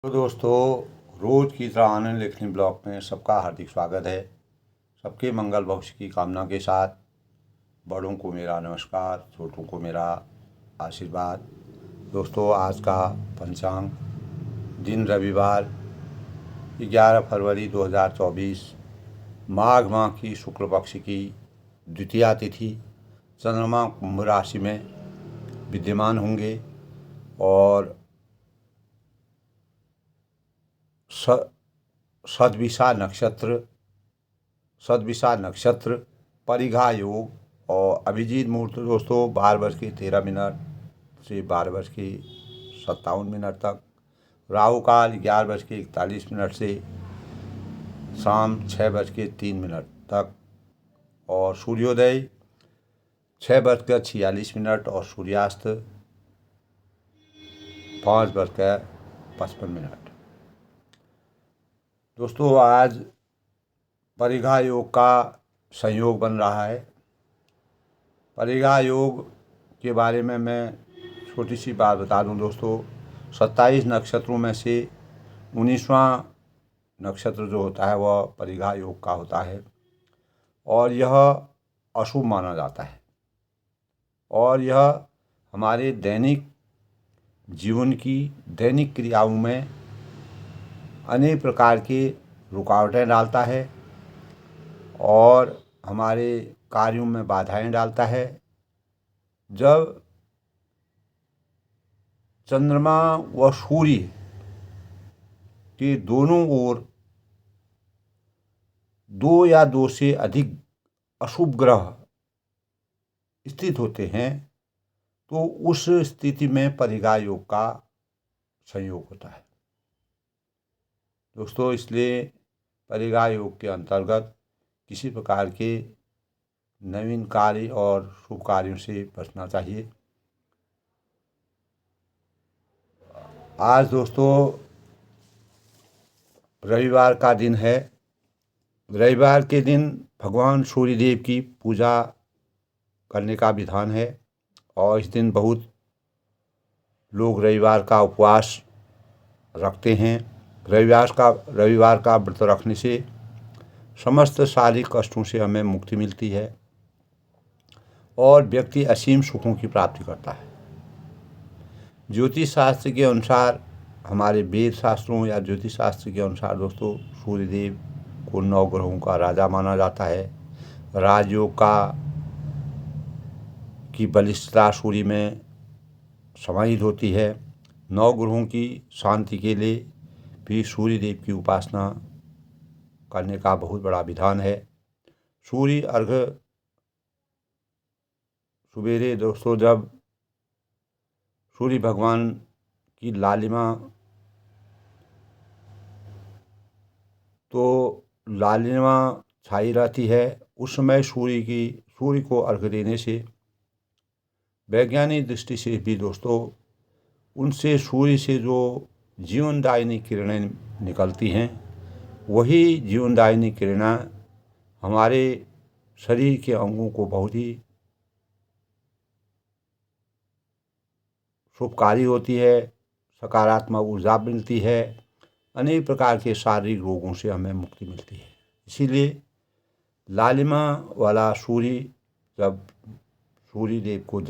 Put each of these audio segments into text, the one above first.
तो दोस्तों, रोज की तरह आनंद लेखनी ब्लॉग में सबका हार्दिक स्वागत है। सबके मंगल भविष्य की कामना के साथ बड़ों को मेरा नमस्कार, छोटों को मेरा आशीर्वाद। दोस्तों, आज का पंचांग दिन रविवार 11 फरवरी 2024, माघ माह की शुक्ल पक्ष की द्वितीया तिथि। चंद्रमा कुंभ राशि में विद्यमान होंगे और सदविशा नक्षत्र, परिघा योग और अभिजीत मुहूर्त दोस्तों 12:13 से 12:57 तक। राहु काल 11:41 से शाम 6:03 तक और सूर्योदय 6:46 और सूर्यास्त 5:55। दोस्तों, आज परिघा योग का संयोग बन रहा है। परिघा योग के बारे में मैं छोटी सी बात बता दूं दोस्तों। 27 नक्षत्रों में से 19वां नक्षत्र जो होता है वह परिघा योग का होता है और यह अशुभ माना जाता है और यह हमारे दैनिक जीवन की दैनिक क्रियाओं में अनेक प्रकार की रुकावटें डालता है और हमारे कार्यों में बाधाएं डालता है। जब चंद्रमा व सूर्य के दोनों ओर दो या दो से अधिक अशुभ ग्रह स्थित होते हैं तो उस स्थिति में परिघा योग का संयोग होता है दोस्तों। इसलिए परिघा योग के अंतर्गत किसी प्रकार के नवीन कार्य और शुभ कार्यों से बचना चाहिए। आज दोस्तों रविवार का दिन है। रविवार के दिन भगवान सूर्यदेव की पूजा करने का विधान है और इस दिन बहुत लोग रविवार का उपवास रखते हैं। रविवार का व्रत रखने से समस्त शारीरिक कष्टों से हमें मुक्ति मिलती है और व्यक्ति असीम सुखों की प्राप्ति करता है। ज्योतिष शास्त्र के अनुसार, हमारे वेद शास्त्रों या ज्योतिष शास्त्र के अनुसार दोस्तों, सूर्यदेव को 9 ग्रहों का राजा माना जाता है। राजयोग की बलिष्ठता सूर्य में समाहित होती है। 9 ग्रहों की शांति के लिए भी सूर्यदेव की उपासना करने का बहुत बड़ा विधान है। सूर्य अर्घ्य सवेरे दोस्तों, जब सूर्य भगवान की लालिमा छाई रहती है, उस समय सूर्य को अर्घ्य देने से वैज्ञानिक दृष्टि से भी दोस्तों उनसे सूर्य से जो जीवनदायिनी किरणें निकलती हैं, वही जीवनदायिनी किरणें हमारे शरीर के अंगों को बहुत ही शुभकारी होती है, सकारात्मक ऊर्जा मिलती है, अनेक प्रकार के शारीरिक रोगों से हमें मुक्ति मिलती है। इसीलिए लालिमा वाला सूर्य, जब सूर्य देव को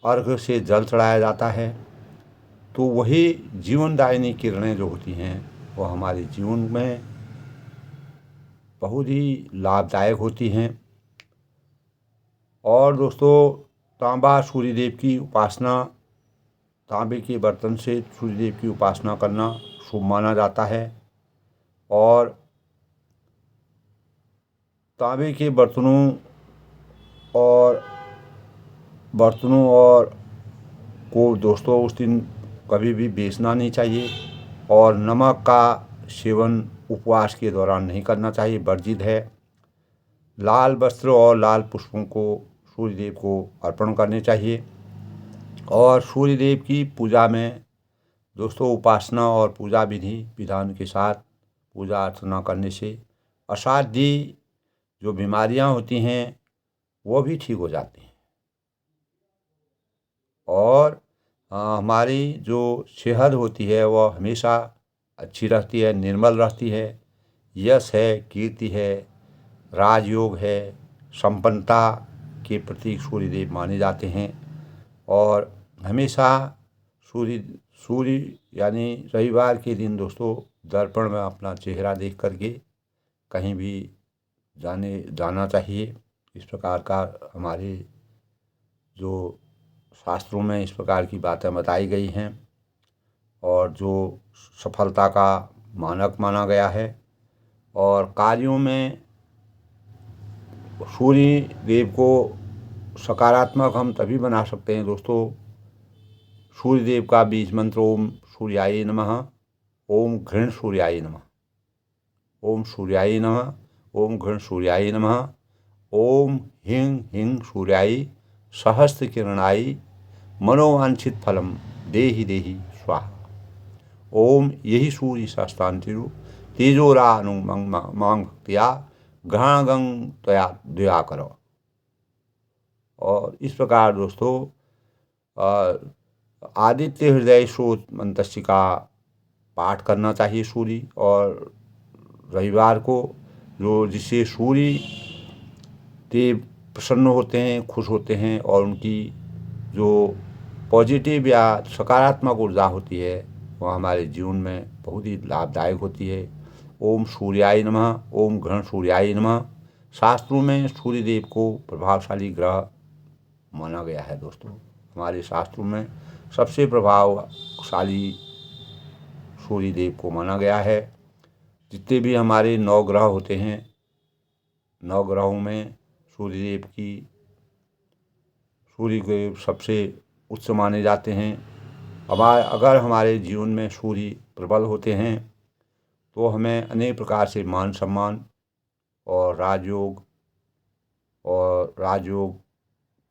अर्घ्य से जल चढ़ाया जाता है तो वही जीवनदायिनी किरणें जो होती हैं वो हमारे जीवन में बहुत ही लाभदायक होती हैं। और दोस्तों, तांबा सूर्यदेव की उपासना, तांबे के बर्तन से सूर्यदेव की उपासना करना शुभ माना जाता है और तांबे के बर्तनों को दोस्तों उस दिन कभी भी बेचना नहीं चाहिए और नमक का सेवन उपवास के दौरान नहीं करना चाहिए, वर्जित है। लाल वस्त्र और लाल पुष्पों को सूर्यदेव को अर्पण करने चाहिए और सूर्यदेव की पूजा में दोस्तों उपासना और पूजा विधान के साथ पूजा अर्चना करने से असाध्य जो बीमारियां होती हैं वो भी ठीक हो जाती हैं और हमारी जो सेहत होती है वह हमेशा अच्छी रहती है, निर्मल रहती है। यश है, कीर्ति है, राजयोग है, संपन्नता के प्रतीक सूर्यदेव माने जाते हैं। और हमेशा सूर्य सूर्य यानी रविवार के दिन दोस्तों दर्पण में अपना चेहरा देख करके कहीं भी जाना चाहिए। इस प्रकार का हमारे जो शास्त्रों में इस प्रकार की बातें बताई गई हैं और जो सफलता का मानक माना गया है। और कार्यों में सूर्य देव को सकारात्मक हम तभी बना सकते हैं दोस्तों। सूर्य देव का बीज मंत्र ओम सूर्याय नमः, ओम घृण सूर्याय नमः, ओम सूर्याय नमः, ओम घृण सूर्याय नमः, ओम हिंग हिंग सूर्याय सहस्त्र किरणाय मनोवांछित फलम देहि देहि स्वाहा। ओम यही सूर्य सहस्त्रांतिरु तेजोरा अनुमंग मांग भक्तिया ग्रहण गंग त्वया दया करो। और इस प्रकार दोस्तों आदित्य हृदय स्रोत मंत्र का पाठ करना चाहिए सूर्य और रविवार को, जो जिससे सूर्य देव प्रसन्न होते हैं, खुश होते हैं और उनकी जो पॉजिटिव या सकारात्मक ऊर्जा होती है वह हमारे जीवन में बहुत ही लाभदायक होती है। ओम सूर्याय नमः, ओम घृण सूर्याय नमः। शास्त्रों में सूर्य देव को प्रभावशाली ग्रह माना गया है दोस्तों। हमारे शास्त्रों में सबसे प्रभावशाली सूर्य देव को माना गया है। जितने भी हमारे 9 ग्रह होते हैं, 9 ग्रहों में सूर्य के सबसे उच्च माने जाते हैं। अगर हमारे जीवन में सूर्य प्रबल होते हैं तो हमें अनेक प्रकार से मान सम्मान और राजयोग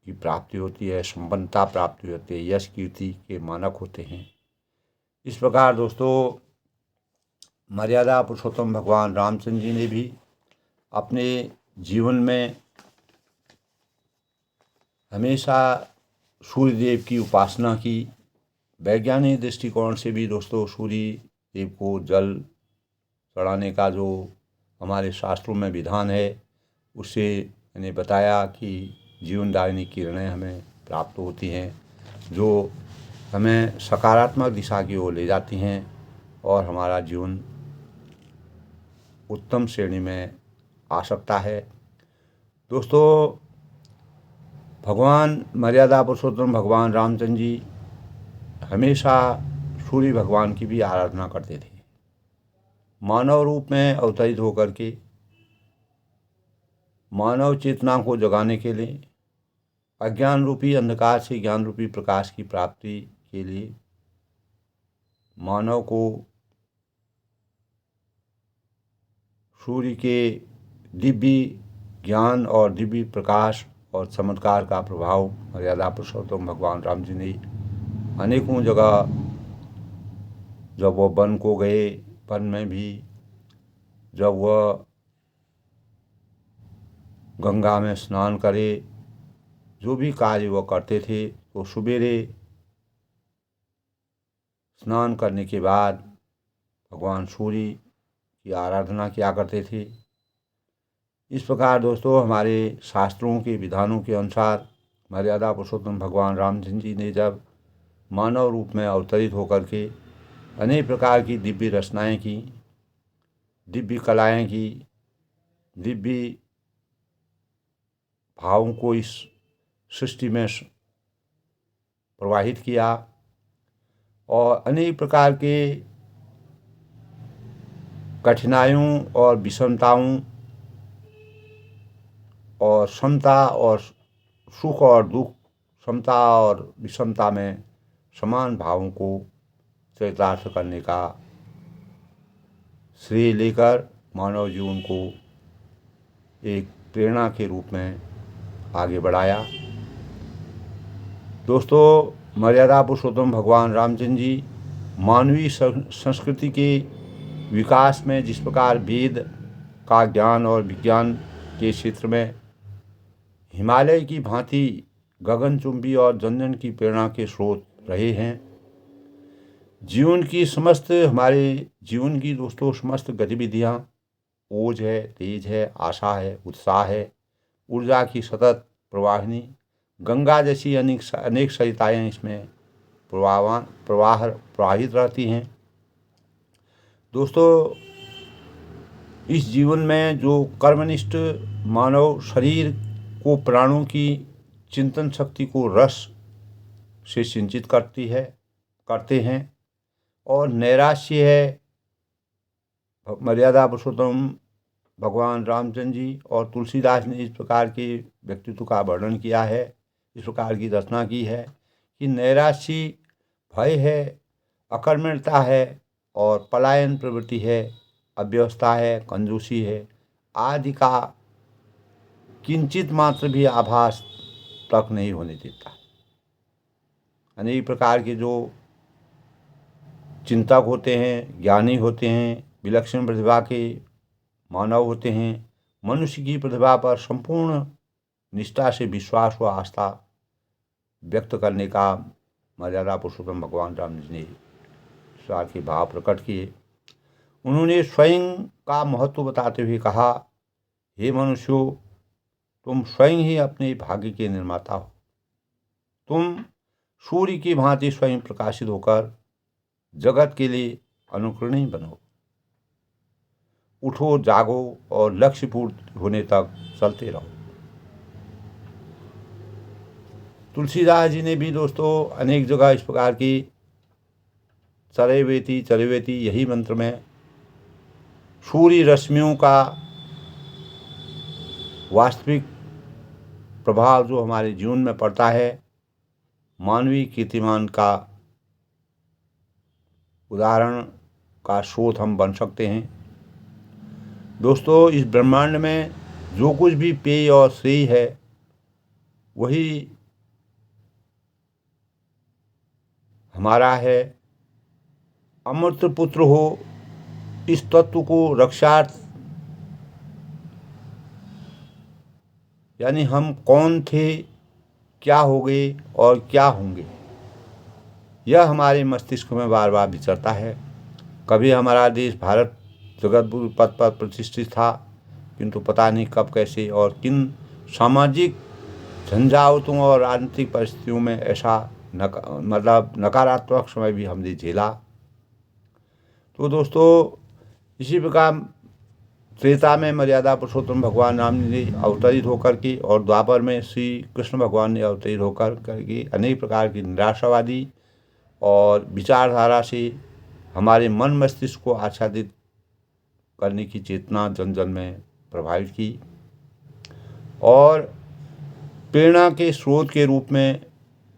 की प्राप्ति होती है, संपन्नता प्राप्ति होती है, यश कीर्ति के मानक होते हैं। इस प्रकार दोस्तों मर्यादा पुरुषोत्तम भगवान रामचंद्र जी ने भी अपने जीवन में हमेशा सूर्य देव की उपासना की। वैज्ञानिक दृष्टिकोण से भी दोस्तों सूर्य देव को जल चढ़ाने का जो हमारे शास्त्रों में विधान है उससे मैंने बताया कि जीवनदायिनी किरणें हमें प्राप्त होती हैं, जो हमें सकारात्मक दिशा की ओर ले जाती हैं और हमारा जीवन उत्तम श्रेणी में आ सकता है। दोस्तों भगवान मर्यादा पुरुषोत्तम भगवान रामचंद्र जी हमेशा सूर्य भगवान की भी आराधना करते थे। मानव रूप में अवतरित होकर के मानव चेतना को जगाने के लिए, अज्ञान रूपी अंधकार से ज्ञान रूपी प्रकाश की प्राप्ति के लिए मानव को सूर्य के दिव्य ज्ञान और दिव्य प्रकाश और चमत्कार का प्रभाव मर्यादा पुरुषोत्तम भगवान राम जी ने अनेकों जगह, जब वह वन को गए, वन में भी जब वह गंगा में स्नान करे, जो भी कार्य वह करते थे तो सवेरे स्नान करने के बाद भगवान सूर्य की आराधना किया करते थे। इस प्रकार दोस्तों हमारे शास्त्रों के विधानों के अनुसार मर्यादा पुरुषोत्तम भगवान रामचंद्र जी ने जब मानव रूप में अवतरित होकर के अनेक प्रकार की दिव्य रचनाएं की, दिव्य कलाएं की, दिव्य भावों को इस सृष्टि में प्रवाहित किया और अनेक प्रकार के कठिनाइयों और विषमताओं और समता और सुख और दुख, समता और विषमता में समान भावों को चरितार्थ करने का श्रेय लेकर मानव जीवन को एक प्रेरणा के रूप में आगे बढ़ाया। दोस्तों मर्यादा पुरुषोत्तम भगवान रामचंद्र जी मानवीय संस्कृति के विकास में जिस प्रकार वेद का ज्ञान और विज्ञान के क्षेत्र में हिमालय की भांति गगनचुंबी और जनजन की प्रेरणा के स्रोत रहे हैं। जीवन की समस्त हमारे जीवन की दोस्तों समस्त गतिविधियाँ ओज है, तेज है, आशा है, उत्साह है, ऊर्जा की सतत प्रवाहिनी गंगा जैसी अनेक सरिताएँ इसमें प्रवाहित रहती हैं। दोस्तों, इस जीवन में जो कर्मनिष्ठ मानव शरीर को प्राणों की चिंतन शक्ति को रस से सिंचित करते हैं और नैराश्य है मर्यादा पुरुषोत्तम भगवान रामचंद्र जी और तुलसीदास ने इस प्रकार के व्यक्तित्व का वर्णन किया है, इस प्रकार की रचना की है कि नैराश्य भय है, अकर्मण्यता है और पलायन प्रवृत्ति है, अव्यवस्था है, कंजूसी है आदि का किंचित मात्र भी आभास तक नहीं होने देता। अनेक प्रकार के जो चिंतक होते हैं, ज्ञानी होते हैं, विलक्षण प्रतिभा के मानव होते हैं, मनुष्य की प्रतिभा पर संपूर्ण निष्ठा से विश्वास व आस्था व्यक्त करने का मर्यादा पुरुषोत्तम भगवान राम जी ने प्रकार के भाव प्रकट किए। उन्होंने स्वयं का महत्व बताते हुए कहा, हे मनुष्यों, तुम स्वयं ही अपने भाग्य के निर्माता हो। तुम सूर्य की भांति स्वयं प्रकाशित होकर जगत के लिए अनुकरणीय बनो। उठो, जागो और लक्ष्य पूर्ण होने तक चलते रहो। तुलसीदास जी ने भी दोस्तों अनेक जगह इस प्रकार की चरेवेति यही मंत्र में सूर्य रश्मियों का वास्तविक प्रभाव जो हमारे जीवन में पड़ता है, मानवीय कीर्तिमान का उदाहरण का स्रोत हम बन सकते हैं। दोस्तों, इस ब्रह्मांड में जो कुछ भी पेय और श्रेय है वही हमारा है। अमृत पुत्र हो इस तत्व को रक्षार्थ, यानी हम कौन थे, क्या हो गए और क्या होंगे, यह हमारे मस्तिष्क में बार बार विचरता है। कभी हमारा देश भारत जगत गुरु पद पर प्रतिष्ठित था, किंतु पता नहीं कब कैसे और किन सामाजिक झंझावतों और राजनीतिक परिस्थितियों में ऐसा नकारात्मक समय भी हमने झेला। तो दोस्तों, इसी प्रकार त्रेता में मर्यादा पुरुषोत्तम भगवान राम ने अवतरित होकर के और द्वापर में श्री कृष्ण भगवान ने अवतरित होकर करके अनेक प्रकार की निराशावादी और विचारधारा से हमारे मन मस्तिष्क को आच्छादित करने की चेतना जन जन में प्रभावित की और प्रेरणा के स्रोत के रूप में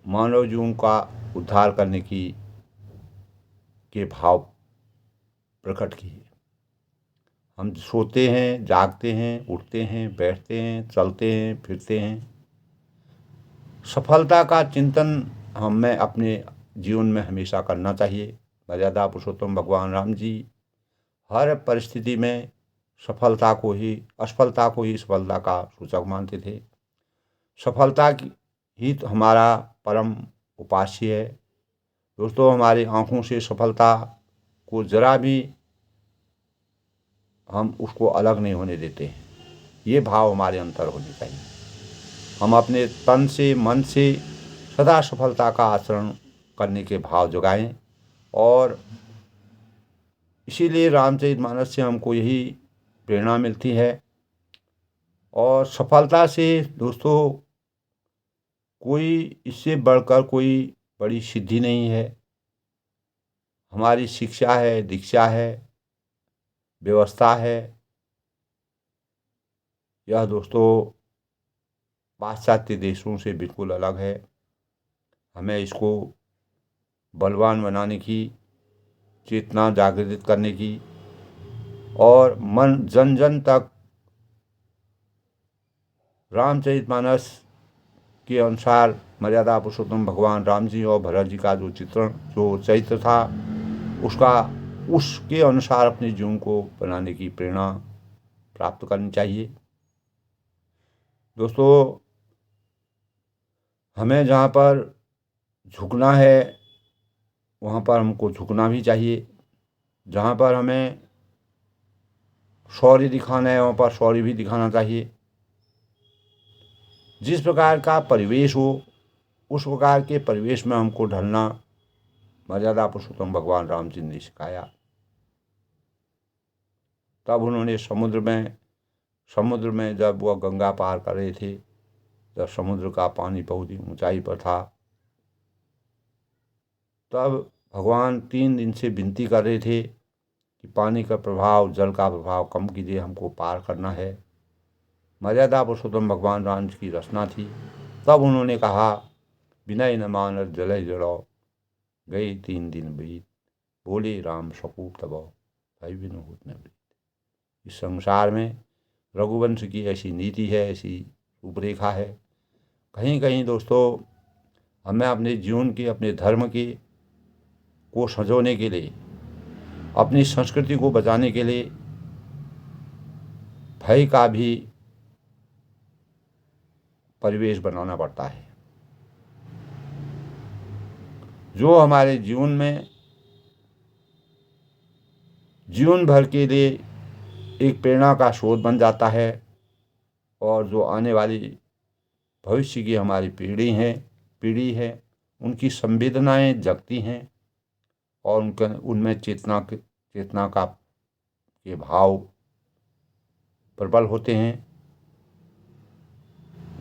मानव जीवन का उद्धार करने के भाव प्रकट किए। हम सोते हैं, जागते हैं, उठते हैं, बैठते हैं, चलते हैं, फिरते हैं। सफलता का चिंतन हमें अपने जीवन में हमेशा करना चाहिए। मर्यादा पुरुषोत्तम भगवान राम जी हर परिस्थिति में असफलता को ही सफलता का सूचक मानते थे। सफलता ही तो हमारा परम उपास्य है। दोस्तों, हमारी आँखों से सफलता को जरा भी हम उसको अलग नहीं होने देते हैं। ये भाव हमारे अंतर होने चाहिए। हम अपने तन से, मन से सदा सफलता का आचरण करने के भाव जगाएं और इसीलिए रामचरितमानस से हमको यही प्रेरणा मिलती है। और सफलता से दोस्तों कोई इससे बढ़कर कोई बड़ी सिद्धि नहीं है। हमारी शिक्षा है, दीक्षा है, व्यवस्था है, यह दोस्तों पाश्चात्य देशों से बिल्कुल अलग है। हमें इसको बलवान बनाने की, चेतना जागृत करने की और मन जन जन तक रामचरितमानस के अनुसार मर्यादा पुरुषोत्तम भगवान राम जी और भरत जी का जो चरित्र था उसके अनुसार अपने जीवन को बनाने की प्रेरणा प्राप्त करनी चाहिए। दोस्तों, हमें जहाँ पर झुकना है, वहाँ पर हमको झुकना भी चाहिए। जहाँ पर हमें शौर्य दिखाना है वहाँ पर शौर्य भी दिखाना चाहिए। जिस प्रकार का परिवेश हो उस प्रकार के परिवेश में हमको ढलना मर्यादा पुरुषोत्तम भगवान राम जी ने सिखाया। तब उन्होंने समुद्र में जब वह गंगा पार कर रहे थे, जब समुद्र का पानी बहुत ही ऊंचाई पर था, तब भगवान 3 दिन से विनती कर रहे थे कि पानी का प्रभाव, जल का प्रभाव कम कीजिए, हमको पार करना है। मर्यादा पुरुषोत्तम भगवान राम जी की रचना थी। तब उन्होंने कहा, विनय न मानस जलय जड़ो, गए 3 दिन बीत, बोले राम सकूप तबो, भय बिनु होत न प्रीत। इस संसार में रघुवंश की ऐसी नीति है, ऐसी रूपरेखा है। कहीं कहीं दोस्तों हमें अपने जीवन की, अपने धर्म की को संजोने के लिए, अपनी संस्कृति को बचाने के लिए भय का भी परिवेश बनाना पड़ता है, जो हमारे जीवन भर के लिए एक प्रेरणा का स्रोत बन जाता है। और जो आने वाली भविष्य की हमारी पीढ़ी है उनकी संवेदनाएं जगती हैं और उनमें चेतना के भाव प्रबल होते हैं।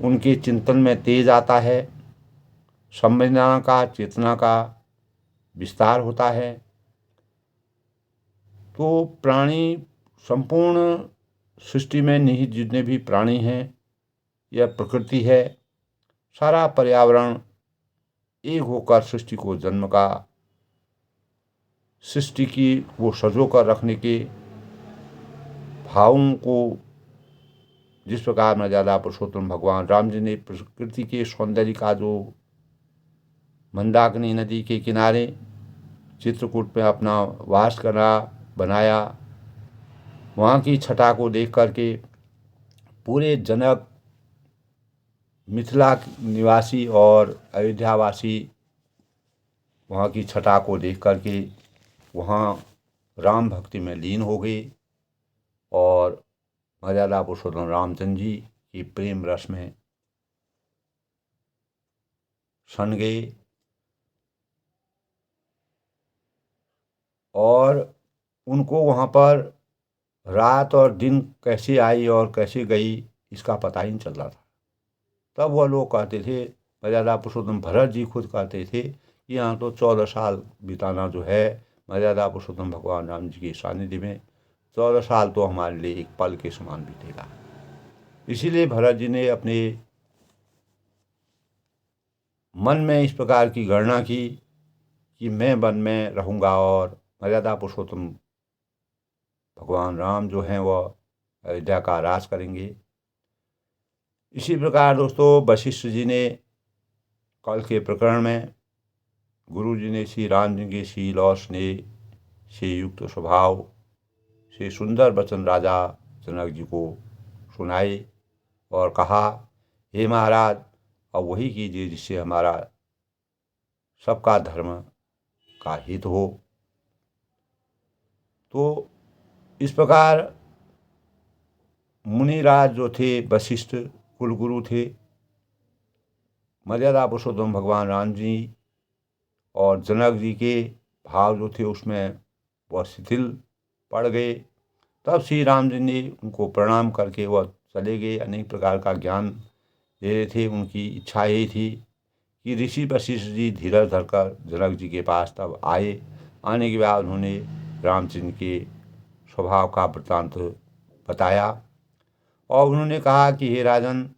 उनके चिंतन में तेज आता है, संवेदना का, चेतना का विस्तार होता है। तो प्राणी, संपूर्ण सृष्टि में निहित जितने भी प्राणी हैं, यह प्रकृति है, सारा पर्यावरण एक होकर सृष्टि को सृष्टि की वो सजो कर रखने के भावों को, जिस प्रकार मर्यादा पुरुषोत्तम भगवान राम जी ने प्रकृति के सौंदर्य का जो मंदाकिनी नदी के किनारे चित्रकूट में अपना वास करना बनाया, वहाँ की छटा को देख करके पूरे जनक, मिथिला निवासी और अयोध्यावासी वहाँ की छटा को देख करके वहाँ राम भक्ति में लीन हो गए और मर्यादा पुरुषोत्तम रामचंद्र जी की प्रेम रस में सन गए। और उनको वहाँ पर रात और दिन कैसे आई और कैसे गई इसका पता ही नहीं चल रहा था। तब वह लोग कहते थे, मर्यादा पुरुषोत्तम भरत जी खुद कहते थे कि यहाँ तो 14 साल बिताना जो है मर्यादा पुरुषोत्तम भगवान राम जी के सानिध्य में, 14 साल तो हमारे लिए एक पल के समान बीतेगा। इसीलिए भरत जी ने अपने मन में इस प्रकार की गणना की कि मैं वन में रहूँगा और मर्यादा पुरुषोत्तम भगवान राम जो हैं वह अयोध्या का राज करेंगे। इसी प्रकार दोस्तों वशिष्ठ जी ने कल के प्रकरण में गुरु जी ने श्री राम जी के शील और स्नेह से युक्त स्वभाव से सुंदर वचन राजा जनक जी को सुनाए और कहा, हे महाराज, अब वही कीजिए जिससे हमारा सबका धर्म का हित हो। तो इस प्रकार मुनिराज जो थे, वशिष्ठ कुलगुरु थे, मर्यादा पुरुषोत्तम भगवान राम जी और जनक जी के भाव जो थे उसमें वह शिथिल पड़ गए। तब श्री राम जी ने उनको प्रणाम करके वह चले गए। अनेक प्रकार का ज्ञान दे रहे थे। उनकी इच्छा यही थी कि ऋषि वशिष्ठ जी धीरज धरकर जनक जी के पास तब आए। आने के बाद उन्होंने रामचंद्र के स्वभाव का वृत्तांत बताया और उन्होंने कहा कि हे राजन,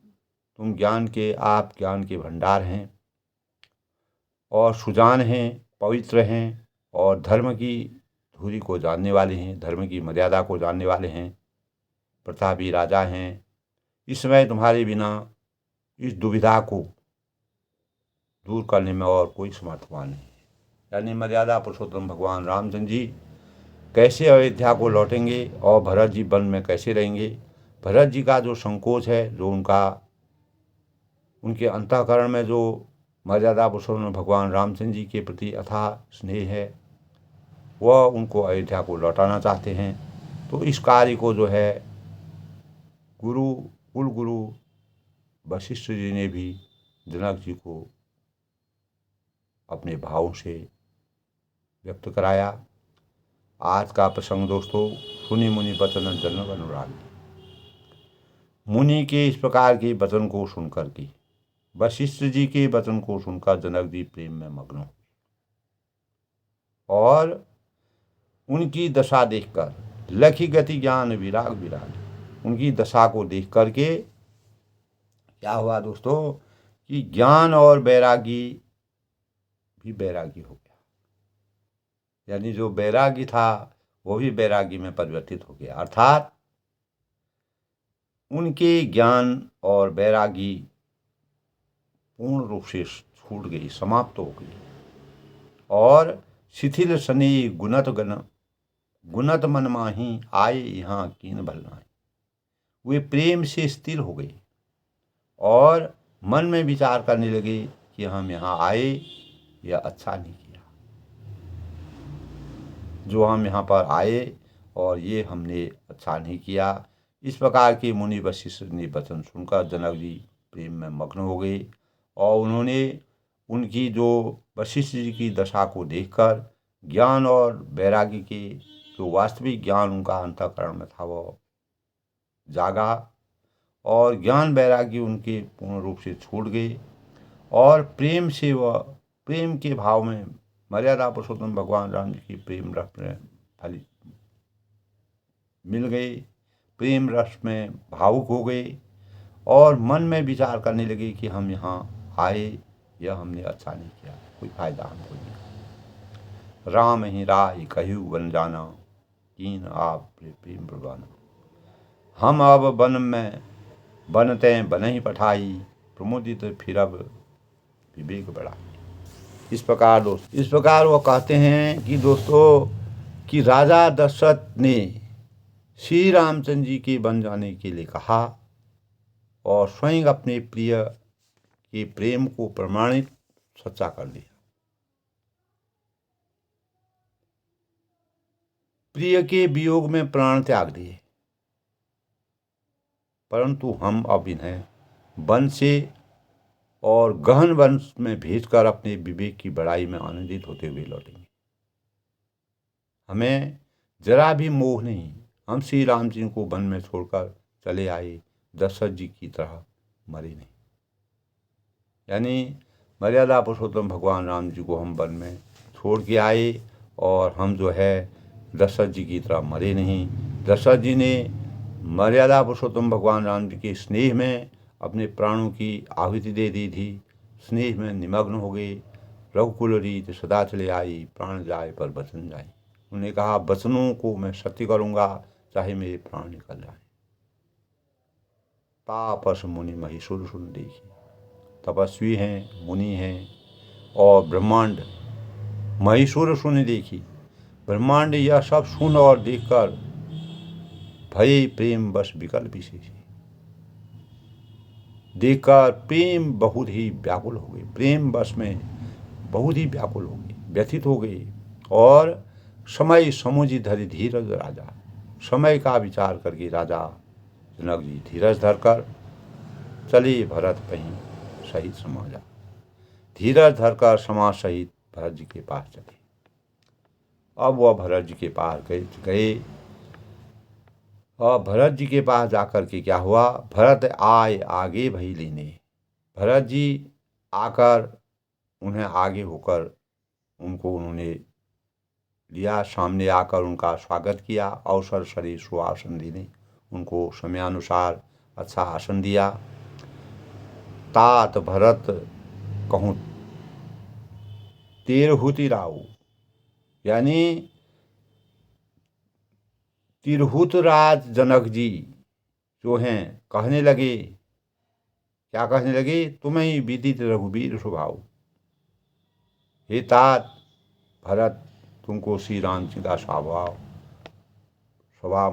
आप ज्ञान के भंडार हैं और सुजान हैं, पवित्र हैं और धर्म की धुरी को जानने वाले हैं, धर्म की मर्यादा को जानने वाले हैं, प्रतापी राजा हैं। इस समय तुम्हारे बिना इस दुविधा को दूर करने में और कोई समर्थवान नहीं। यानी मर्यादा पुरुषोत्तम भगवान रामचंद्र जी कैसे अयोध्या को लौटेंगे और भरत जी वन में कैसे रहेंगे। भरत जी का जो संकोच है, जो उनके अंतःकरण में जो मर्यादा पुरुषोत्तम भगवान रामचंद्र जी के प्रति अथाह स्नेह है, वह उनको अयोध्या को लौटाना चाहते हैं। तो इस कार्य को जो है कुल गुरु वशिष्ठ जी ने भी जनक जी को अपने भावों से व्यक्त कराया। आज का प्रसंग दोस्तों, सुनि मुनि वचन जनक अनुरागी। मुनि के इस प्रकार के वचन को सुनकर के, वशिष्ठ जी के वचन को सुनकर जनक जी प्रेम में मग्न हो और उनकी दशा देखकर लखी गति ज्ञान विराग विराग, उनकी दशा को देख करके क्या हुआ दोस्तों कि ज्ञान और बैरागी भी बैरागी हो गया। यानी जो बैरागी था वो भी बैरागी में परिवर्तित हो गया, अर्थात उनके ज्ञान और बैरागी पूर्ण रूप से छूट गई, समाप्त हो गई। और शिथिल सनी गुणत मन माही आए यहाँ कीन भल नाई, वे प्रेम से स्थिर हो गए और मन में विचार करने लगे कि हम यहाँ आए यह अच्छा नहीं किया, जो हम यहाँ पर आए और ये हमने अच्छा नहीं किया। इस प्रकार के मुनि वशिष्ठ ने वचन सुनकर जनक जी प्रेम में मग्न हो गए और उन्होंने उनकी जो वशिष्ठ जी की दशा को देखकर ज्ञान और बैरागी के जो वास्तविक ज्ञान उनका अंतःकरण में था वो जागा और ज्ञान बैरागी उनके पूर्ण रूप से छूट गए और प्रेम से वह प्रेम के भाव में मर्यादा पुरुषोत्तम भगवान राम जी की प्रेम रस में फली मिल गए, प्रेम रस में भावुक हो गए और मन में विचार करने लगे कि हम यहाँ आए यह हमने अच्छा नहीं किया, कोई फायदा हमको नहीं। राम ही राय कहु बन जाना कीन आप प्रेम प्रवाना, हम अब वन में बनते बन ही पठाई, प्रमोदित फिर अब विवेक बढ़ा। इस प्रकार वो कहते हैं कि दोस्तों कि राजा दशरथ ने श्री रामचंद्र जी के बन जाने के लिए कहा और स्वयं अपने प्रिय के प्रेम को प्रमाणित सच्चा कर दिया। प्रिय के वियोग में प्राण त्याग दिए, परंतु हम अब इन्हें वन से और गहन वन में भेजकर अपने विवेक की बड़ाई में आनंदित होते हुए लौटेंगे। हमें जरा भी मोह नहीं, हम श्री राम जी को वन में छोड़कर चले आए, दशरथ जी की तरह मरे नहीं। यानी मर्यादा पुरुषोत्तम भगवान राम जी को हम वन में छोड़ के आए और हम जो है दशरथ जी की तरह मरे नहीं। दशरथ जी ने मर्यादा पुरुषोत्तम भगवान राम जी के स्नेह में अपने प्राणों की आहुति दे दी थी, स्नेह में निमग्न हो गए। रघुकुल रीत सदा चले आई, प्राण जाए पर वचन जाए। उन्होंने कहा वचनों को मैं सत्य करूँगा चाहे मेरे प्राण निकल जाए। तापस मुनि महिषुर सुन देखी, तपस्वी हैं, मुनि हैं और ब्रह्मांड महिषुर सुन देखी, ब्रह्मांड यह सब सुन और देखकर भय प्रेम बस विकल विशेष, देखकर प्रेम बहुत ही व्याकुल हो गए, प्रेम बस में बहुत ही व्याकुल हो गए, व्यथित हो गए। और समय समुझी धरि धीरज राजा, समय का विचार करके राजा जनक जी धीरज धरकर चले भरत कहीं सहित समाजा, धीरज धरकर समाज सहित भरत जी के पास चले। अब वह भरत जी के पास गए और भरत जी के पास जाकर के क्या हुआ, भरत आए आगे भई लीने, भरत जी आकर उन्हें आगे होकर उनको उन्होंने लिया, सामने आकर उनका स्वागत किया, अवसर सरी सुआसन देने, उनको समयानुसार अच्छा आसन दिया। तात भरत कहूँ तिरहुति राऊ, यानी तिरहुत राज जनक जी जो हैं कहने लगे, क्या कहने लगे, तुम्हें ही विदित रघुवीर स्वभाव, हे तात भरत तुमको श्री राम जी का स्वभाव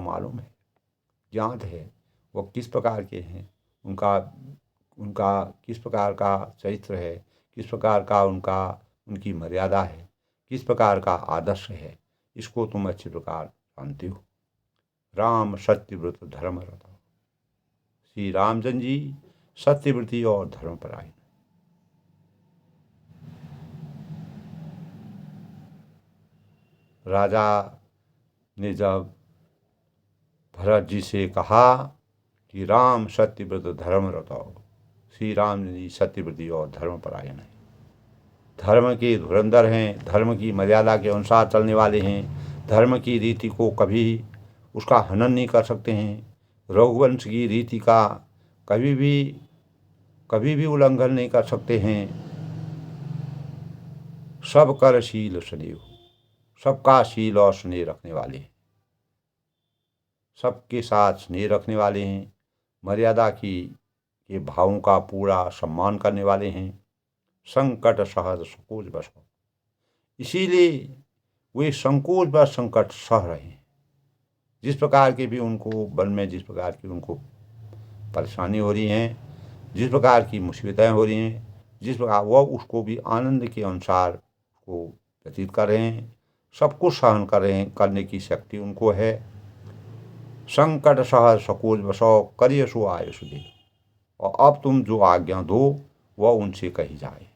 मालूम है, ज्ञात है, वो किस प्रकार के हैं, उनका किस प्रकार का चरित्र है, किस प्रकार का उनकी मर्यादा है, किस प्रकार का आदर्श है, इसको तुम अच्छी प्रकार जानते हो। राम सत्यव्रत धर्मरत। श्री रामचंद्र जी सत्यव्रती और धर्मपरायण। राजा ने जब भरत जी से कहा कि राम सत्यव्रत धर्मरत, श्री राम जी सत्यव्रती और धर्मपरायण है, धर्म के धुरंधर हैं, धर्म की मर्यादा के अनुसार चलने वाले हैं, धर्म की रीति को कभी उसका हनन नहीं कर सकते हैं, रघुवंश की रीति का कभी भी उल्लंघन नहीं कर सकते हैं। सब कर शील सदैव, सबका शील और स्नेह रखने वाले हैं, सबके साथ स्नेह रखने वाले हैं, मर्यादा के भावों का पूरा सम्मान करने वाले हैं। संकट सहज संकोच बस, इसीलिए वे संकोच व संकट सह रहे हैं। जिस प्रकार के भी उनको वन में जिस प्रकार की उनको परेशानी हो रही हैं, जिस प्रकार की मुसीबतें हो रही हैं, जिस प्रकार वह उसको भी आनंद के अनुसार को व्यतीत कर रहे हैं, सब कुछ सहन कर रहे हैं, करने की शक्ति उनको है। संकट सहज सकोच बसो, करिए सो आय सुधे। और अब तुम जो आज्ञा दो वह उनसे कही जाए।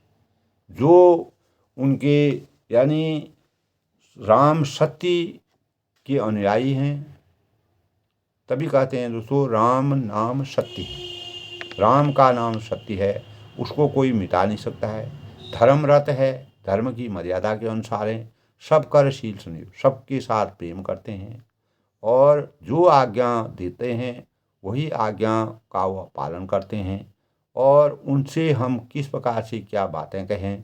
जो उनके यानी राम सत्य के अनुयायी हैं, तभी कहते हैं दोस्तों राम नाम सत्य है। राम का नाम सत्य है, उसको कोई मिटा नहीं सकता है। धर्मरत है, धर्म की मर्यादा के अनुसार है, सब कर शील सुनियो, सबके साथ प्रेम करते हैं और जो आज्ञा देते हैं वही आज्ञा का वह पालन करते हैं। और उनसे हम किस प्रकार से क्या बातें कहें,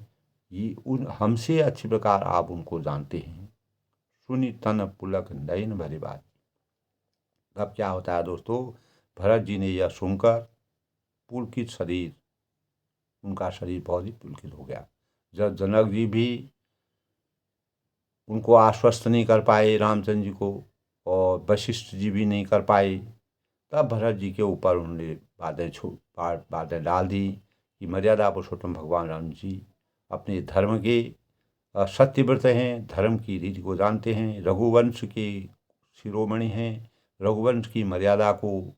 ये हमसे अच्छी प्रकार आप उनको जानते हैं। सुनी तन पुलक नयन भरी बात। अब क्या होता है दोस्तों, भरत जी ने यह सुनकर पुलकित शरीर, उनका शरीर बहुत ही पुलकित हो गया। जब जनक जी भी उनको आश्वस्त नहीं कर पाए रामचंद्र जी को, और वशिष्ठ जी भी नहीं कर पाए, तब भरत जी के ऊपर उन्होंने बातें डाल दी कि मर्यादा पुरुषोत्तम भगवान राम जी अपने धर्म के सत्यव्रत हैं, धर्म की रीति को जानते हैं, रघुवंश के शिरोमणि हैं, रघुवंश की मर्यादा को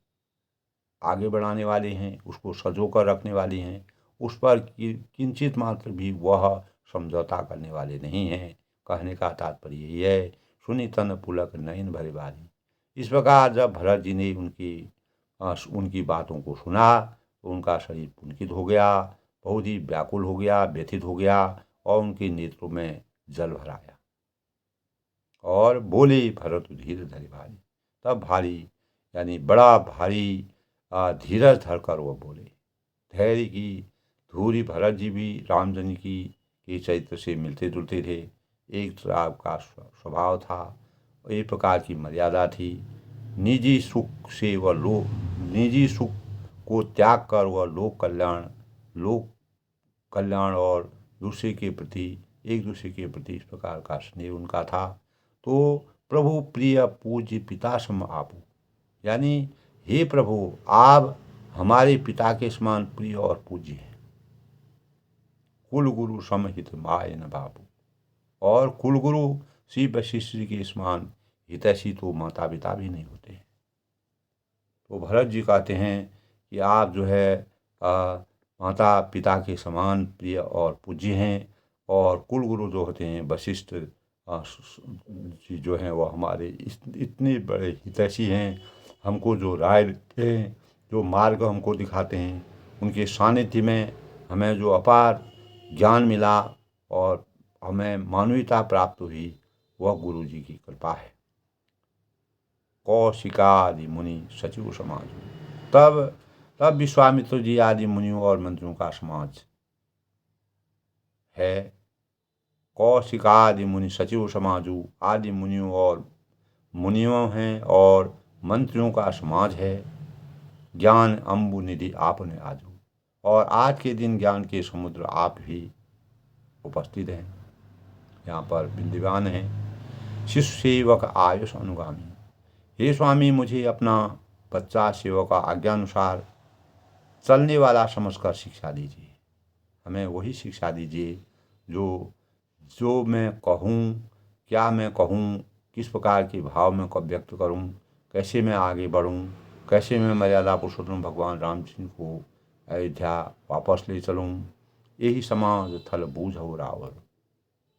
आगे बढ़ाने वाले हैं, उसको सजो कर रखने वाले हैं, उस पर किंचित मात्र भी वह समझौता करने वाले नहीं हैं। कहने का तात्पर्य यही है, सुनी तन पुलक नयन भरे बारी। इस प्रकार जब भरत जी ने उनकी बातों को सुना तो उनका शरीर पुलकित हो गया, बहुत ही व्याकुल हो गया, व्यथित हो गया और उनके नेत्रों में जल भर आया और बोले भरत धीर धरे भारी। तब भारी यानी बड़ा भारी धीरज धरकर वो बोले। धैर्य की धूरी भरत जी भी रामचंद्र की के चरित्र से मिलते जुलते थे। एक तरह का स्वभाव था, एक प्रकार की मर्यादा थी। निजी सुख को त्याग कर वह लोक कल्याण और एक दूसरे के प्रति इस प्रकार का स्नेह उनका था। तो प्रभु प्रिय पूज्य पिता सम आपू, यानी हे प्रभु आप हमारे पिता के समान प्रिय और पूज्य हैं। कुल गुरु समहित माय न बापू, और कुलगुरु श्री वशिष्ठ जी के समान हितैषी तो माता पिता भी नहीं होते हैं। तो भरत जी कहते हैं कि आप जो है माता पिता के समान प्रिय और पूज्य हैं, और कुलगुरु जो होते हैं वशिष्ठ जी जो हैं वो हमारे इतने बड़े हितैषी हैं। हमको जो राय देते हैं, जो मार्ग हमको दिखाते हैं, उनके सानिध्य में हमें जो अपार ज्ञान मिला और हमें मानवीयता प्राप्त हुई, वह गुरु जी की कृपा है। कौशिकादि मुनि सचिव समाज, तब विश्वामित्र जी आदि मुनियों और मंत्रियों का समाज है। कौशिकादि मुनि सचिव समाजु, आदि मुनियों और मुनियों हैं और मंत्रियों का समाज है। ज्ञान अम्बु निधि आपने आजू, और आज के दिन ज्ञान के समुद्र आप भी उपस्थित हैं, यहाँ पर विद्यमान हैं। शिष्य सेवक आयुष अनुगामी, हे स्वामी मुझे अपना बच्चा सेवक का आज्ञानुसार चलने वाला समझकर शिक्षा दीजिए। हमें वही शिक्षा दीजिए जो जो मैं कहूँ, क्या मैं कहूँ, किस प्रकार के भाव में व्यक्त करूँ, कैसे मैं आगे बढ़ूँ, कैसे मैं मर्यादा पुरुषोत्तम भगवान राम जी को अयोध्या वापस ले चलूँ। यही समाज थल बूझ हो रावल।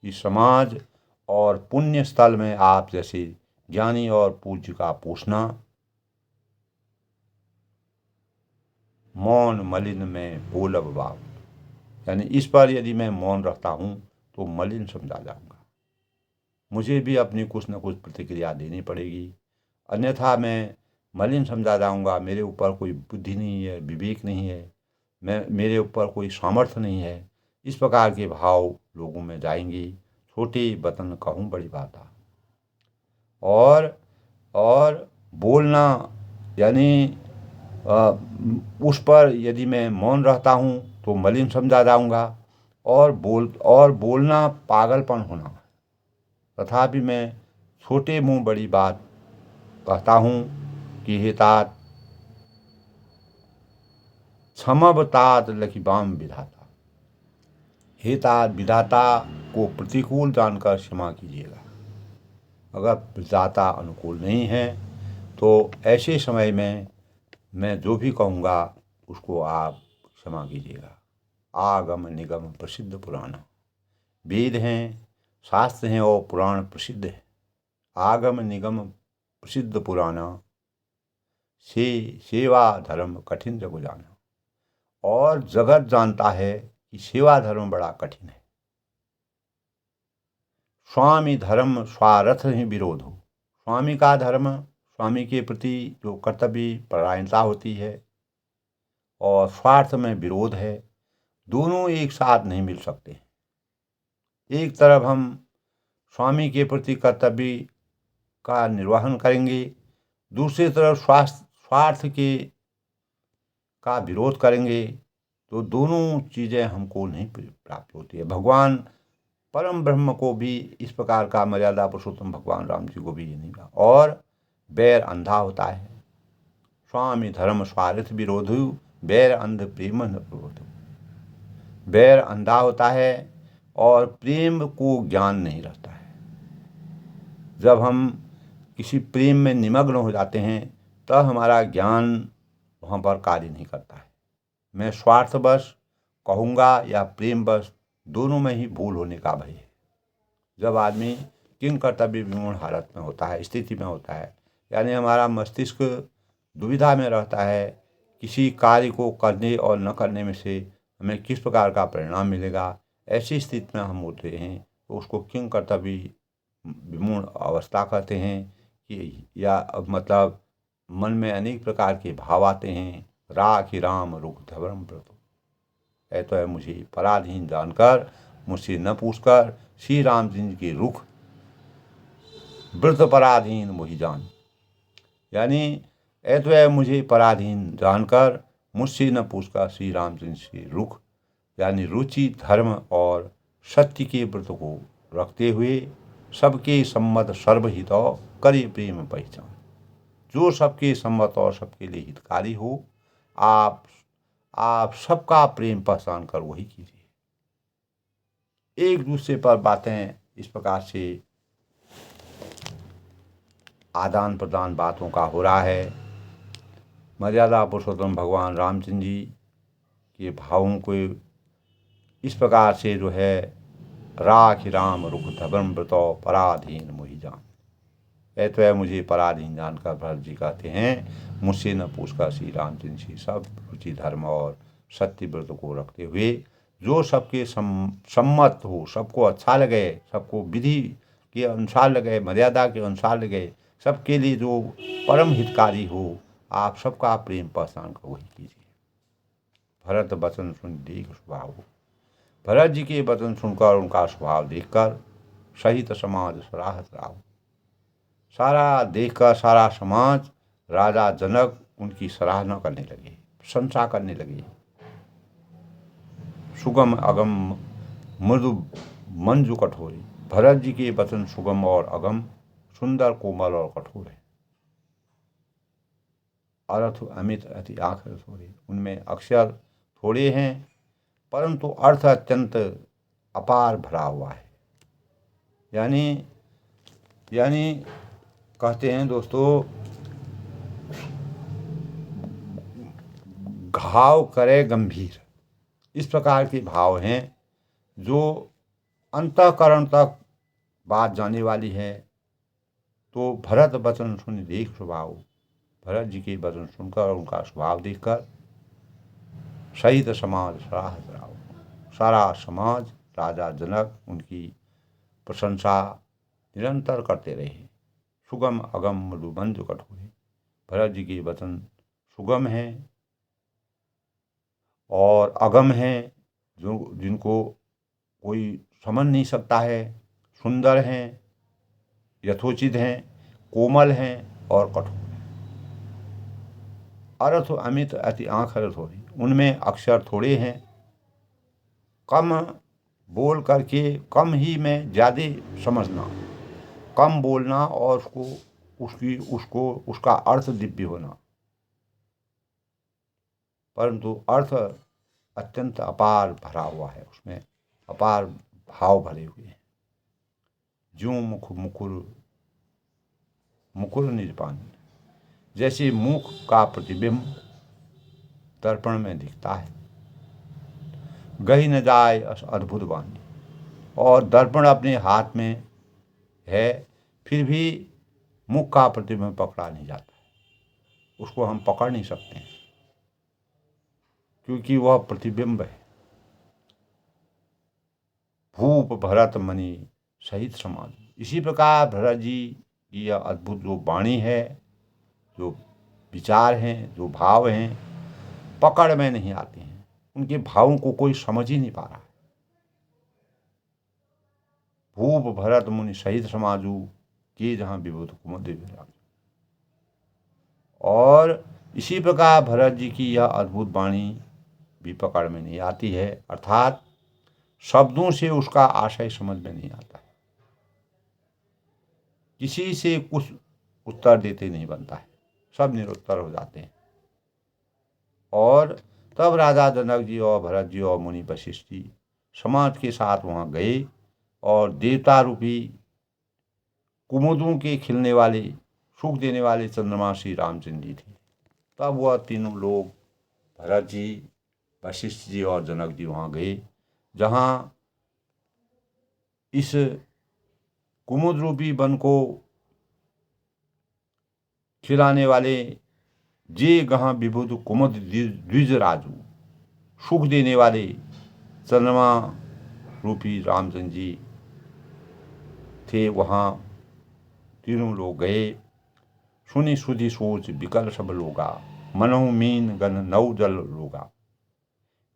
इस समाज और पुण्य स्थल में आप जैसे ज्ञानी और पूज्य का पूछना, मौन मलिन में बोलब बाप, यानी इस पर यदि मैं मौन रखता हूँ तो मलिन समझा जाऊंगा। मुझे भी अपनी कुछ न कुछ प्रतिक्रिया देनी पड़ेगी, अन्यथा मैं मलिन समझा जाऊंगा। मेरे ऊपर कोई बुद्धि नहीं है, विवेक नहीं है, मेरे ऊपर कोई सामर्थ्य नहीं है। इस प्रकार के भाव लोगों में जाएंगी। छोटे वतन कहूँ बड़ी बात। और बोलना यानी उस पर यदि मैं मौन रहता हूँ तो मलिन समझा जाऊंगा। और बोलना पागलपन होना। तथापि मैं छोटे मुंह बड़ी बात कहता हूँ कि हे तात क्षमब तात लखिबाम विधाता, हे तात विधाता को प्रतिकूल जानकर क्षमा कीजिएगा। अगर विधाता अनुकूल नहीं है तो ऐसे समय में मैं जो भी कहूँगा उसको आप क्षमा कीजिएगा। आगम निगम प्रसिद्ध पुराण, वेद हैं, शास्त्र हैं और पुराण प्रसिद्ध है। आगम निगम प्रसिद्ध पुराण, से सेवा धर्म कठिन जग जाना। और जगत जानता है कि सेवा धर्म बड़ा कठिन है। स्वामी धर्म स्वार्थ ही विरोध हो। स्वामी का धर्म, स्वामी के प्रति जो कर्तव्य परायणता होती है, और स्वार्थ में विरोध है। दोनों एक साथ नहीं मिल सकते। एक तरफ हम स्वामी के प्रति कर्तव्य का निर्वहन करेंगे, दूसरी तरफ स्वार्थ के का विरोध करेंगे, तो दोनों चीज़ें हमको नहीं प्राप्त होती है। भगवान परम ब्रह्म को भी इस प्रकार का, मर्यादा पुरुषोत्तम भगवान राम जी को भी ये नहीं कहा। और बैर अंधा होता है। स्वामी धर्म स्वार्थ विरोधु, बैर अंध प्रेम न प्रबोधु। बैर अंधा होता है और प्रेम को ज्ञान नहीं रहता है। जब हम किसी प्रेम में निमग्न हो जाते हैं तब हमारा ज्ञान वहाँ पर कार्य नहीं करता है। मैं स्वार्थवश कहूँगा या प्रेमवश, दोनों में ही भूल होने का भय है। जब आदमी किंग कर्तव्य विमूढ़ हालत में होता है, स्थिति में होता है, यानी हमारा मस्तिष्क दुविधा में रहता है, किसी कार्य को करने और न करने में से हमें किस प्रकार का परिणाम मिलेगा, ऐसी स्थिति में हम होते हैं, तो उसको किंग कर्तव्य विमूढ़ अवस्था कहते हैं। कि या मतलब मन में अनेक प्रकार के भाव आते हैं। राखी राम रुख धर्म प्रभु, है तो है मुझे पराधीन जानकर, मुझसे न पूछकर श्री राम जी के रुख व्रत पराधीन मोहि जान। यानी ऐ तो है मुझे पराधीन जानकर, मुझसे न पूछकर श्री राम जी के रुख, यानी रुचि धर्म और सत्य के व्रत को रखते हुए सबके सम्मत सर्वहित करे प्रेम पहचान। जो सबके सम्मत और सबके लिए हितकारी हो, आप सबका प्रेम पहचान कर वही कीजिए। एक दूसरे पर बातें इस प्रकार से आदान प्रदान बातों का हो रहा है। मर्यादा पुरुषोत्तम भगवान रामचंद्र जी के भावों को इस प्रकार से जो है, राखि राम रुख धर्म व्रत पराधीन मोहि जान। ऐ तो है मुझे पराधीन जानकर भरत जी कहते हैं, मुझसे न पूछकर श्री रामचंद्र जी सब रुचि धर्म और सत्य व्रत को रखते हुए, जो सबके सम्मत हो, सबको अच्छा लगे, सबको विधि के अनुसार लगे, मर्यादा के अनुसार लगे, सबके लिए जो परम हितकारी हो, आप सबका प्रेम पहचान कर वही कीजिए। भरत वचन सुन देख स्वभाव हो। भरत जी के वचन सुनकर, उनका स्वभाव देखकर सहित समाज सराहत राव। सारा देखकर सारा समाज, राजा जनक उनकी सराहना करने लगे, प्रशंसा करने लगे। सुगम अगम मृदु मंजू कठोरी। भरत जी के वचन सुगम और अगम, सुंदर कोमल और कठोर है। अर्थ अमित अति आखिर थोड़े, उनमें अक्षर थोड़े हैं परंतु अर्थ अत्यंत अपार भरा हुआ है। यानी यानी कहते हैं दोस्तों, घाव करे गंभीर, इस प्रकार के भाव हैं जो अंतःकरण तक बात जाने वाली है। तो भरत वचन सुन देख स्वभाव, भरत जी के वचन सुनकर और उनका स्वभाव देखकर सहित समाज सराहत राव, सारा समाज राजा जनक उनकी प्रशंसा निरंतर करते रहे। सुगम अगम मधुबंध कठोरे, भरत जी के वचन सुगम हैं और अगम हैं, जो जिनको कोई समझ नहीं सकता है, सुंदर हैं, यथोचित हैं, कोमल हैं और कठोर। अर्थ अमित अति आँख अर्थ हो रही, उनमें अक्षर थोड़े हैं, कम बोल करके कम ही में ज़्यादा समझना, कम बोलना और उसका अर्थ दिव्य होना, परंतु अर्थ अत्यंत अपार भरा हुआ है, उसमें अपार भाव भरे हुए हैं। ज्यों मुकुर निज पानी, जैसे मुख का प्रतिबिंब दर्पण में दिखता है, गही न जाए अद्भुत वाणी, और दर्पण अपने हाथ में है फिर भी मुख का प्रतिबिंब पकड़ा नहीं जाता है, उसको हम पकड़ नहीं सकते हैं क्योंकि वह प्रतिबिंब है। भूप भरत मणि सहित समान, इसी प्रकार भरत जी की यह अद्भुत जो वाणी है, जो विचार हैं, जो भाव हैं, पकड़ में नहीं आते हैं, उनके भावों को कोई समझ ही नहीं पा रहा है। भूप भरत मुनि सहित समाजू के जहाँ विभूत कुमुद, और इसी प्रकार भरत जी की यह अद्भुत वाणी भी पकड़ में नहीं आती है, अर्थात शब्दों से उसका आशय समझ में नहीं आता है, किसी से कुछ उत्तर देते नहीं बनता है, सब निरुत्तर हो जाते हैं। और तब राजा जनक जी और भरत जी और मुनि वशिष्ठ जी समाज के साथ वहाँ गए और देवता रूपी कुमुदों के खिलने वाले, सुख देने वाले चंद्रमा श्री रामचंद्र जी थे। तब वह तीनों लोग भरत जी, वशिष्ठ जी और जनक जी वहाँ गए, जहाँ इस कुमुद रूपी वन को खिलाने वाले जे गहाँ विभुत कुमुद द्विज राजू, सुख देने वाले चंद्रमा रूपी रामचंद्र जी थे, वहाँ तीनों लोग गए। सुनी सुधि सोच विकल सब लोगा, मनहु मीन गन नौ जल लोगा,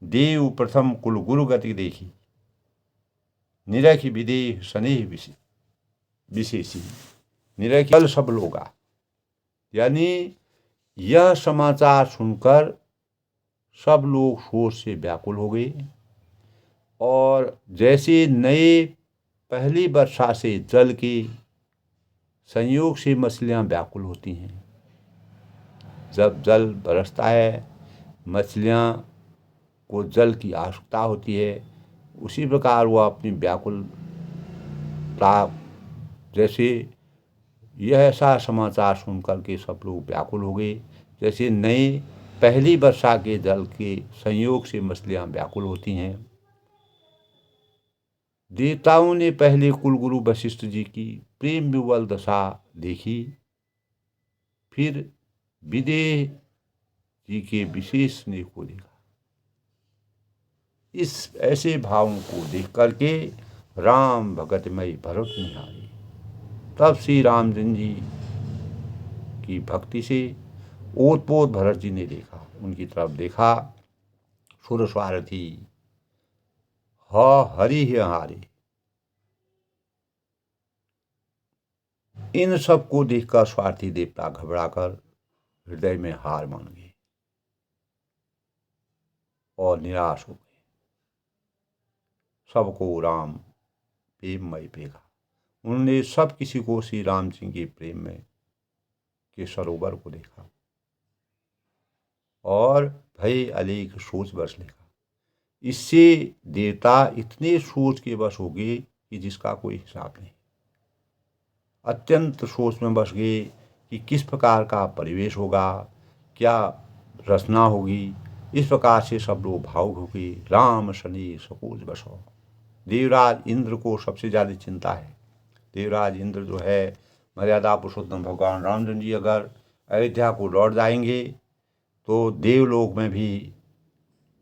देव प्रथम कुल गुरु गति देखी, निरखि विदेह स्नेह विशेषी, निरखि सब लोगा। यानी यह समाचार सुनकर सब लोग शोर से व्याकुल हो गए, और जैसे नए पहली वर्षा से जल के संयोग से मछलियाँ व्याकुल होती हैं, जब जल बरसता है मछलियाँ को जल की आवश्यकता होती है, उसी प्रकार वह अपनी व्याकुलता, जैसे यह ऐसा समाचार सुनकर के सब लोग व्याकुल हो गए, जैसे नए पहली वर्षा के जल के संयोग से मछलियाँ व्याकुल होती हैं। देवताओं ने पहले कुलगुरु वशिष्ठ जी की प्रेम विवल दशा देखी, फिर विदेह जी के विशेष स्नेह को देखा। इस ऐसे भावों को देख करके राम भगतमय भरत निहारे। तब श्री रामचंद्र जी की भक्ति से ओतपोत भरत जी ने देखा, उनकी तरफ देखा। सुर स्वारथी हरि हारे, इन सब को देखकर स्वार्थी देवता घबराकर हृदय में हार मान गए और निराश हो गए। सबको राम प्रेममय देखा, उन्होंने सब किसी को श्री राम सिंह के प्रेम में के सरोवर को देखा और भय अलेख सोच बरस लिखा। इससे देवता इतने सोच के वश हो गए कि जिसका कोई हिसाब नहीं। अत्यंत सोच में बस गए कि किस प्रकार का परिवेश होगा, क्या रचना होगी। इस प्रकार से सब लोग भावुक हो गए। राम शनि सपूज बसो। देवराज इंद्र को सबसे ज़्यादा चिंता है। देवराज इंद्र जो है, मर्यादा पुरुषोत्तम भगवान रामचंद्र जी अगर अयोध्या को लौट जाएंगे तो देवलोक में भी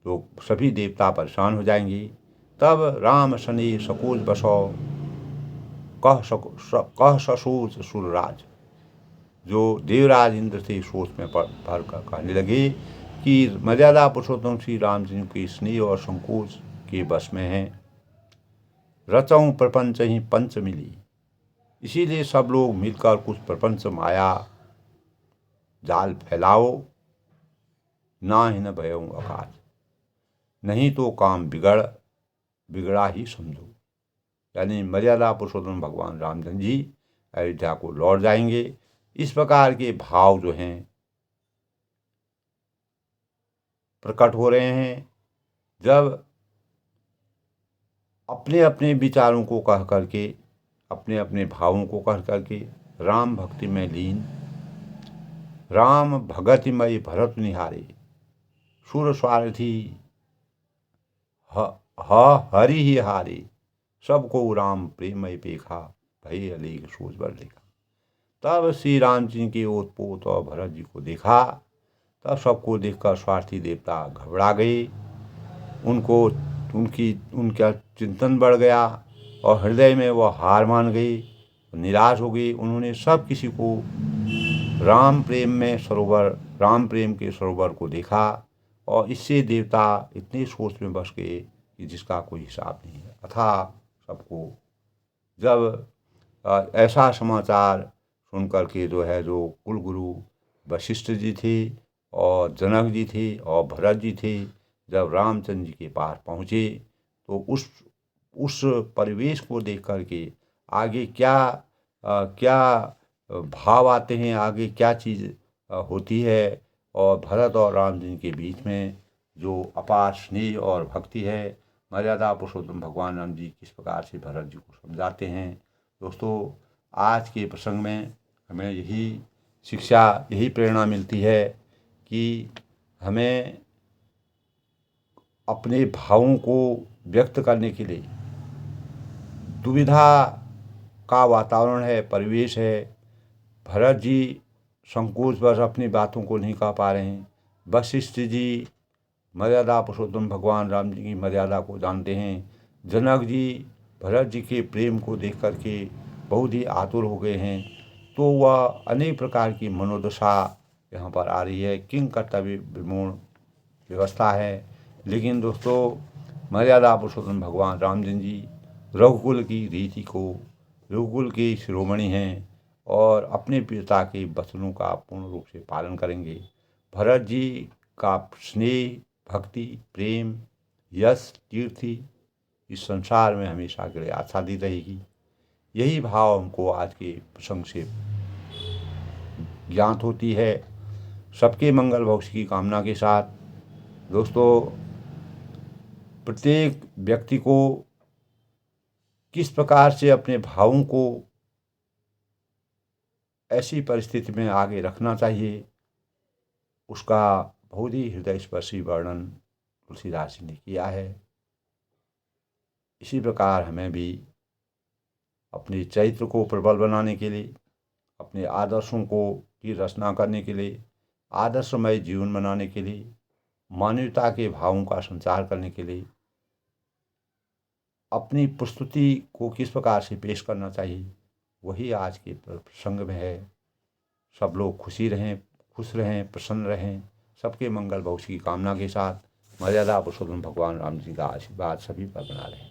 लोग सभी देवता परेशान हो जाएंगे। तब राम शनि सकोज बसो कह ससोज सुरराज, जो देवराज इंद्र थे सोच में भर कर कहने लगे कि मर्यादा पुरुषोत्तम श्री रामचंद्र के स्नेह और संकोच के बस में हैं। रचऊं प्रपंच ही पंच मिली। इसीलिए सब लोग मिलकर कुछ प्रपंच माया जाल फैलाओ, ना ही न भयऊं अकाज, नहीं तो काम बिगड़ा ही समझो। यानी मर्यादा पुरुषोत्तम भगवान रामचंद्र जी अयोध्या को लौट जाएंगे। इस प्रकार के भाव जो हैं प्रकट हो रहे हैं। जब अपने अपने विचारों को कह करके, अपने अपने भावों को कह करके राम भक्ति में लीन, राम भगतिमय भरत निहारे, सुर स्वार्थी हरि ही हारे, सबको राम प्रेमय पेखा, भई अलेख सोच बर लेखा। तब श्री राम जी के ओत पोत और भरत जी को देखा। तब सबको देखकर स्वार्थी देवता घबरा गए। उनका चिंतन बढ़ गया और हृदय में वह हार मान गई, निराश हो गई। उन्होंने सब किसी को राम प्रेम के सरोवर को देखा और इससे देवता इतने सोच में बस गए कि जिसका कोई हिसाब नहीं है। अतः सबको जब ऐसा समाचार सुन करके जो कुलगुरु वशिष्ठ जी थे और जनक जी थे और भरत जी थे, जब रामचंद्र जी के पास पहुँचे तो उस परिवेश को देख करके आगे क्या भाव आते हैं, आगे क्या चीज़ होती है, और भरत और राम जी के बीच में जो अपार स्नेह और भक्ति है, मर्यादा पुरुषोत्तम भगवान राम जी किस प्रकार से भरत जी को समझाते हैं। दोस्तों, आज के प्रसंग में हमें यही शिक्षा, यही प्रेरणा मिलती है कि हमें अपने भावों को व्यक्त करने के लिए दुविधा का वातावरण है, परिवेश है। भरत जी संकोच बस अपनी बातों को नहीं कह पा रहे हैं। वशिष्ठ जी मर्यादा पुरुषोत्तम भगवान राम जी की मर्यादा को जानते हैं। जनक जी भरत जी के प्रेम को देख करके बहुत ही आतुर हो गए हैं। तो वह अनेक प्रकार की मनोदशा यहाँ पर आ रही है। किंग कर्तव्य विमूढ़ व्यवस्था है। लेकिन दोस्तों, मर्यादा पुरुषोत्तम भगवान रामचंद्र जी रघुकुल की रीति को, रघुकुल के शिरोमणि हैं और अपने पिता के वचनों का पूर्ण रूप से पालन करेंगे। भरत जी का स्नेह, भक्ति, प्रेम, यश, कीर्ति इस संसार में हमेशा के लिए आच्छादित रहेगी। यही भाव हमको आज के प्रसंग से ज्ञात होती है। सबके मंगल भविष्य की कामना के साथ दोस्तों, प्रत्येक व्यक्ति को किस प्रकार से अपने भावों को ऐसी परिस्थिति में आगे रखना चाहिए, उसका बहुत ही हृदय स्पर्शी वर्णन तुलसीदास जी ने किया है। इसी प्रकार हमें भी अपने चरित्र को प्रबल बनाने के लिए, अपने आदर्शों को की रचना करने के लिए, आदर्शमय जीवन बनाने के लिए, मानवता के भावों का संचार करने के लिए अपनी प्रस्तुति को किस प्रकार से पेश करना चाहिए, वही आज के प्रसंग में है। सब लोग खुश रहें, प्रसन्न रहें। सबके मंगल भविष्य की कामना के साथ मर्यादा पुरुषोत्तम भगवान राम जी का आशीर्वाद सभी पर बना रहे।